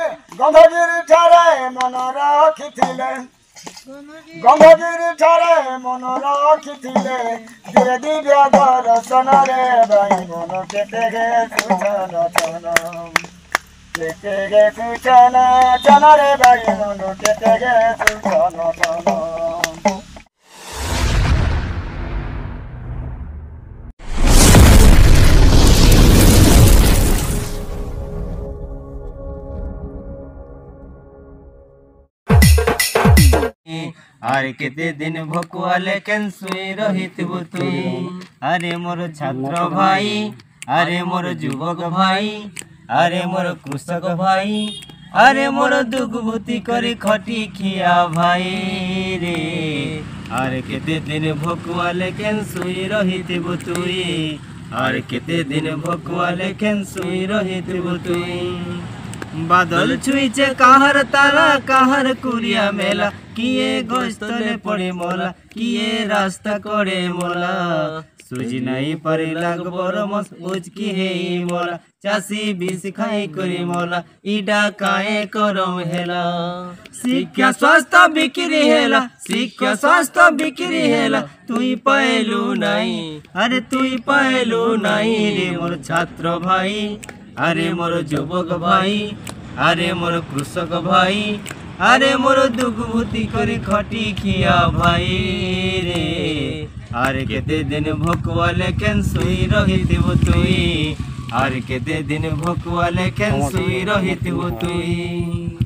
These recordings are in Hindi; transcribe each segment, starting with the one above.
गंधगिरी ठारे मन रखिथिले गंधगिरी ठारे मन रखिथिले धीरे दिव्य दर्शन रे भाई मन केते गे सुचन चन केते गे सुचन चन रे भाई मन केते गे सुचन चन। आरे केते दिन भकुआ लेकिन सुई रहित तुई अरे मोर छात्र भाई अरे मोर युवक भाई अरे मोर कृषक भाई अरे मोर दुगभूति करे खटी खिया भाई रे अरे केते दिन भकुआ लेकिन सुई रहित तुई अरे केते दिन भकुआ लेकिन सुई रहित तुई बादल छुईचे काहर तारा काहर कुरिया मेला किए गोस्तले पड़े मोला किए रास्ता करे मोला सुजी नहीं परे लाग बरमस उचकी हे मोला चासी बिस खाई करी मोला इडा काए करम हेला शिक्षा स्वास्थ्य बिक्री हेला शिक्षा स्वास्थ्य बिक्री हेला तुई पाएलू नहीं अरे तुई पाएलू नहीं रे मोर छात्र भाई अरे मोर युवक भाई अरे मोर कृषक भाई अरे मोर दुगभूति करे खटी खिया भाई रे अरे केते दिन भकुआ लेकिन सुई रहित तुई अरे केते दिन भकुआ लेकिन सुई रहित तुई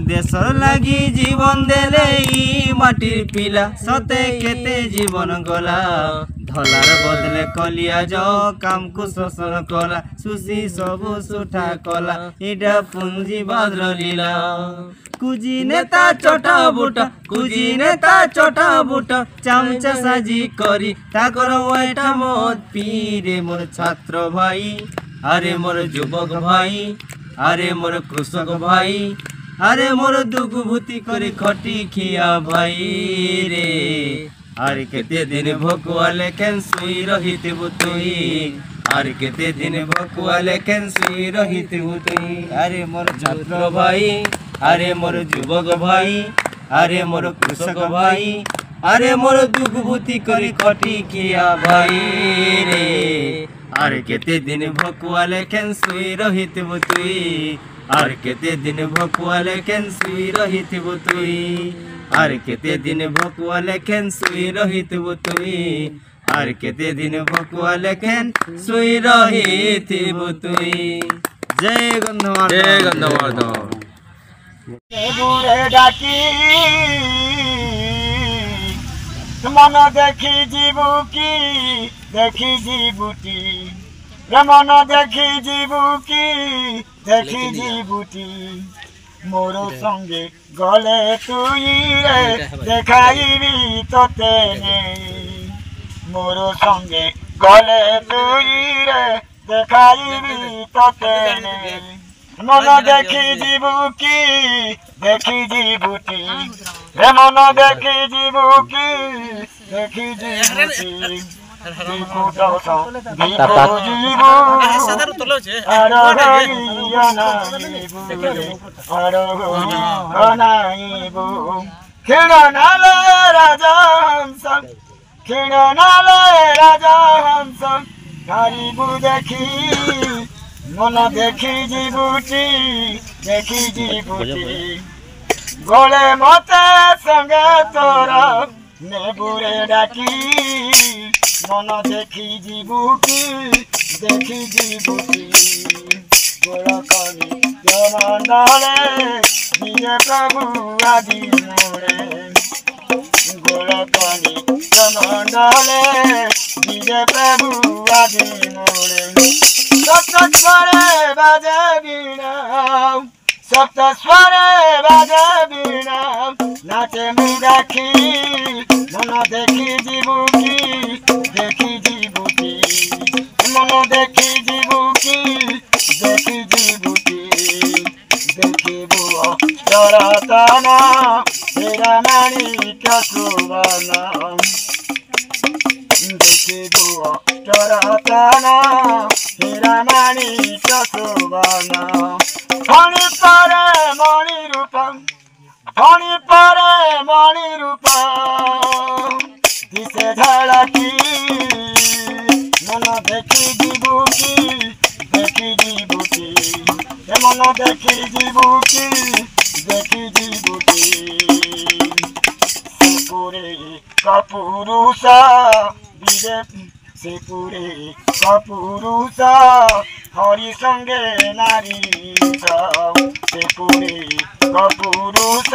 देशर लागी जीवन देले ई माटिर पिला सते केते जीवन गला धलार बदले कलिया जाओ काम को शोषण कला सुशी सबु सुठा कला इडा पुंजी बाद्र लीला कुजी नेता चटा बुटा कुजी नेता चटा बुटा चामचा साजी करी ताकर वाइटा मत पीरे मोर छात्र भाई अरे मोर युवक भाई अरे मोर कृषक भाई अरे मोर दुगभूति करे खटी खिया भाई रे अरे केते दिन भकुआ लेकिन सुई रहित तुई अरे केते दिन भकुआ लेकिन सुई रहित तुई अरे मोर छात्र भाई अरे मोर युवक भाई अरे मोर कृषक भाई अरे मोर दुगभूति करे खटी खिया भाई रे अरे केते दिन भकुआ लेकिन सुई रहित तुई अरे केते दिन भकुआ लेकिन सुई रहित तुई अरे केते दिन भकुआ लेकिन सुई रहित तुई अरे केते दिन भकुआ लेकिन सुई रहित तुई। जय गंधमार्दन जय गंधमार्दन। बुढ़े डाकी मन देखी जीबुकी देखी जीबुटी मन देखी जीबुकी देखी जीबुटी मोर संगे गले तुई रे देखाइबी तोते मोर संगे गले तुई रे देखाइबी तोते मन देखी जीबुकी देखी जीबुटी मन देखी जीबुकी देखी जीबुटी खेळनाले राजा हंस खेळनाले राजा हंस गारीबू देखी मन देखी जीबुटी देखी जीबुटी गोले मते संगे तोरा नेबुरे डाकी मन देखी जीबुकी देखी जीबुकी गोलकनी जमंडले दिए प्रभु आदि मोरे गोलकनी जमंडले दिए प्रभु आदि मोरे सप्त स्वरे बाजे बीणा सप्त स्वरे बाजे बीणा नाचे मुराखी मन देखी जीबुकी देखी जीबुकी मन देखी जीबुकी देखी जीबुकी देखिबु चरतना तेरा माणिक सुवना देखिबु चरतना तेरा माणिक सुवना। भुवन फणी परे मणि रूप फणी परे मणि रूप दिसे झलकी मन देखी जीवुकी देखी जीवुकी मन देखी जीवुकी देखी जीवुकी सिपुरे कपुरुष बीजे सिपुरे कपुरुष हरि संगे नारी सिपुरे कपुरुष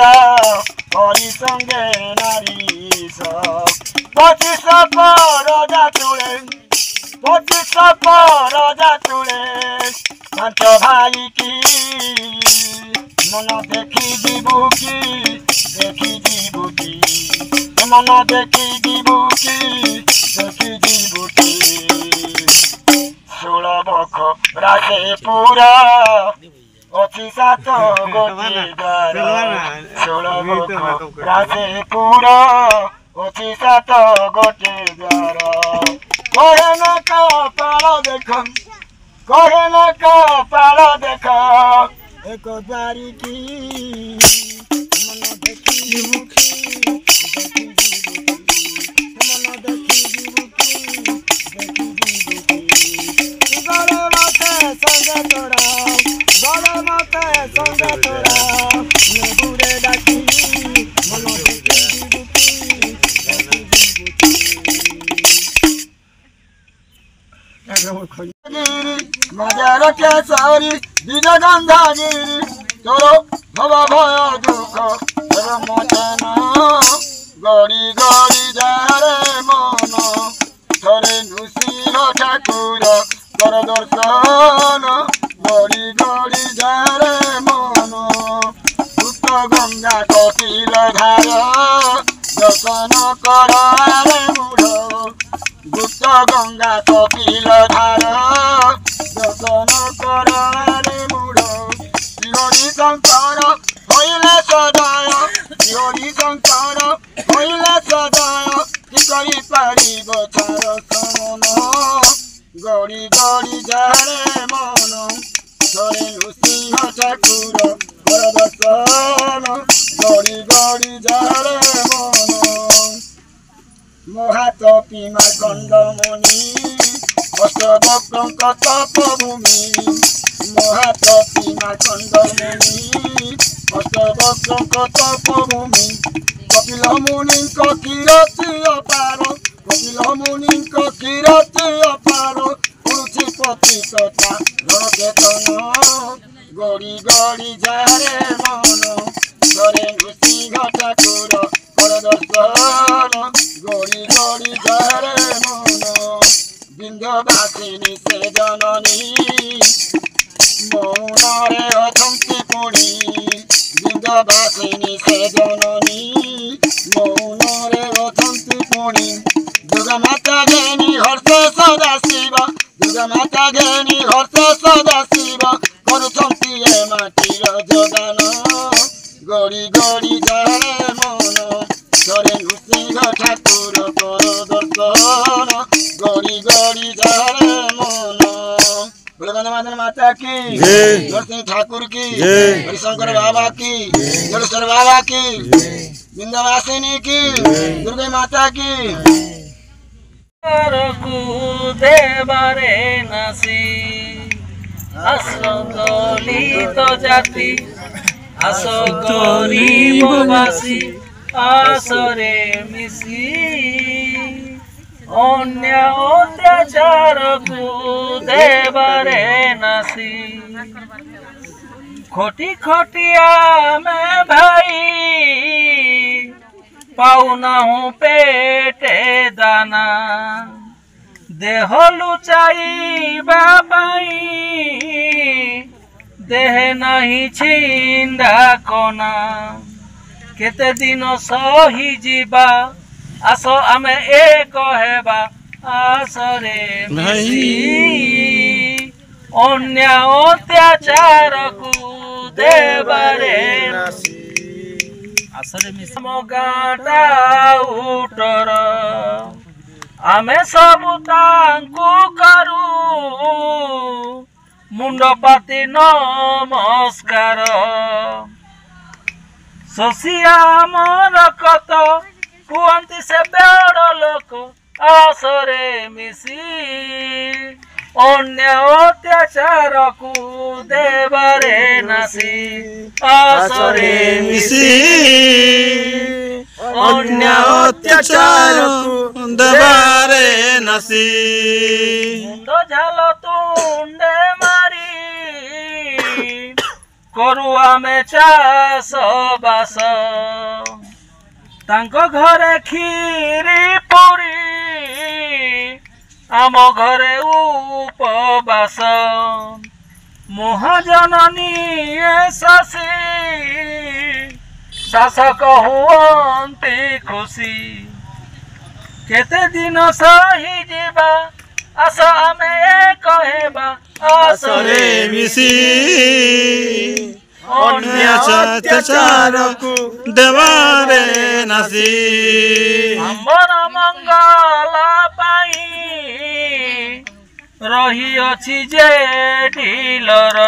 हरि संगे नारी 25 पर जातुले 25 पर जातुले पांच भाई की मन देखी जीवुकी देखी जीवुकी मन देखी जीवुकी देखी जीवुकी 16 बख राजे पूरा अच्छी 7 गोटे द्वार 16 बख राजे पूरा अच्छी 7 गोटे द्वार कहे न कपाल देख कहे न कपाल देख एक द्वारी की मन देखी जीवुकी देखी जीवुकी मन देखी जीवुकी देखी जीवुकी गले मते संगे तोरा गले मते संगे तोरा नेबुरे डाकी मन देखी जीवुकी देखी जीवुकी मजार केसरी बीज गंधागिरी तोर भव भय दुख तोर मोचन गड़ी गड़ी जारे मन थरे नृसिंह ठाकुर कर दर्शन गड़ी गड़ी जारे मन भूत गंगा कपिल धार दर्शन कर रे मूढ़ भूत गंगा कपिल धार दर्शन कर रे मूढ़ हरि शंकर होइले सदय हरि शंकर होइले सदय कि करि पारिब तार समन गड़ी गड़ी जारे मन थरे नृसिंह ठाकुर कर दर्शन गड़ी गड़ी जारे मन महातपी मार्कंडमुनि अष्टवक्रंक तपभूमि महातपी मार्कंडमुनि अष्टवक्रंक तपभूमि कपिल मुनि कीर्ति अपार कपिल मुनि कीर्ति अपार पृथ्वीपति तथा रणकेतन गड़ी गड़ी जारे मन थरे नृसिंह ठाकुर कर दर्शन गड़ी गड़ी जारे मन विंध्यवासिनी से जननी मौनरे अछंती पुणी विंध्यवासिनी से जननी मौनरे अछंती पुणी दुर्गा माता घेनी हर्ष सदा शिव दुर्गा माता घेनी हर्ष सदा शिव करुछंती ए माटीर जोगान गड़ी गड़ी जारे मन थरे नृसिंह ठाकुर कर दर्शन गड़ी गड़ी जारे मन माधन माता की नरसिंह ठाकुर की हरिशंकर बाबा की जलेश्वर बाबा की विंध्यवासिनी की दुर्गा माता की देवारे नासी असगलित जाति आस गरीबवासी आसरे मिसी अन्य अत्याचार को देवारे नासी खोटी खोटिया में भाई पाउना हूँ पेटे दाना देह लुचाई बाबाई देह नहीं छिंदा कोना केते दिन सही जीवा आस आमे एक हेबा आसरे मिसी अन्य अत्याचार को देवारे नासी आसरे मिसी मगाटा उटर आमे सब तांकु करू मुंड पाती नमस्कार शशिया मोर कत कुहंती से बड़ लोक आसरे मिसी अन्य अत्याचार को देवरे नासी आसरे मिसी अन्य अत्याचार को देवरे नासी मुंड झाल तुंडे मारी करू आमे चाष बास तांको घरे खीरी पुरी आम घरे उपवास महाजननी शशी शासक हुअन्ति खुशी केते दिन सही जीवा आस आमे कहेबा आसरे मिसी अन्य अत्याचार को देवरे नासी हमर मंगल पाई रही अछि जे डीलर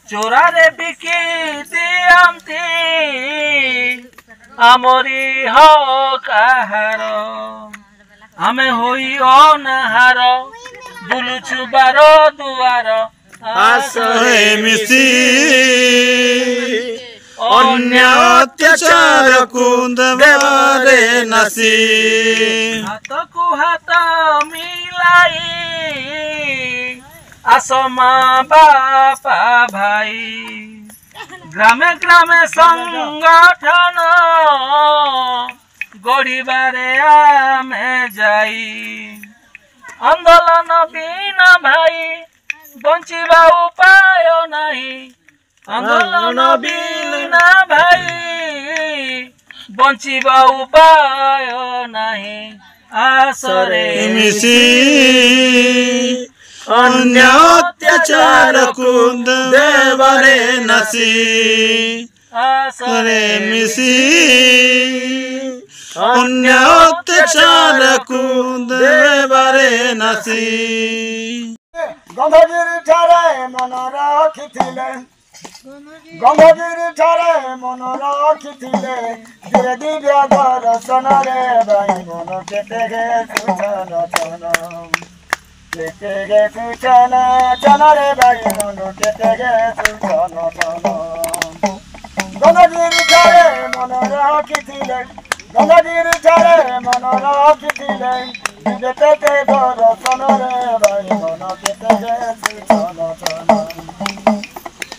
चोरा रे बिकी दियंती आमरी हकार आमे होई अनाहार बुलुछु बार दुआर आसरे मिसी अन्य अत्याचार को देवरे नासी हाथ को हाथ मिलाई आसमा बापा भाई ग्रामे ग्रामे संगठन गढ़िबारे आमे जाई आंदोलन बिना भाई बंचिबा उपाय नहीं आंदोलन बिना भाई बंचिबा उपाय नहीं आसरे मिसी अन्य अत्याचार को देवरे नासी आसरे मिसी अन्य अत्याचार को देवरे नासी गंगागिरी ठारे मन रखिथिले गंगागिरी ठारे मन रखिथिले धीरे दिव्य दर्शन रे भाई मन केते गे सुचन चन केते गे सुचन चन रे भाई मन केते गे सुचन चन गंगागिरी ठारे मन रखिथिले गंगागिरी ठारे मन रखिथिले केते गे दर्शन रे भाई मन केते गे सुचन चन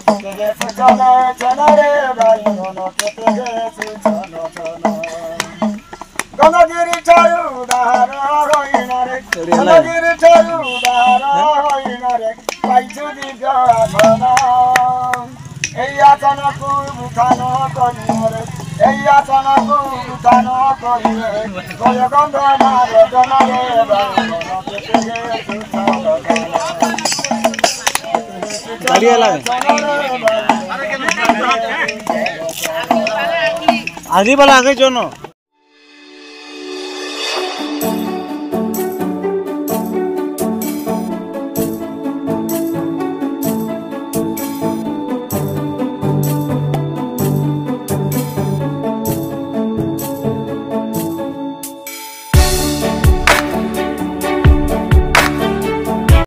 केते सुचन चन रे भाई मन केते गे सुचन चन गंगागिरी ठारू दार होइन रे गंगागिरी ठारू दार होइन रे पाइछु दिगन এই আচনকু উঠান করিলে এই আচনকু উঠান করিলে গয় গন্ধ মার জনরে দাঁড়িয়ে লাগে আদি বলা আগে জন্য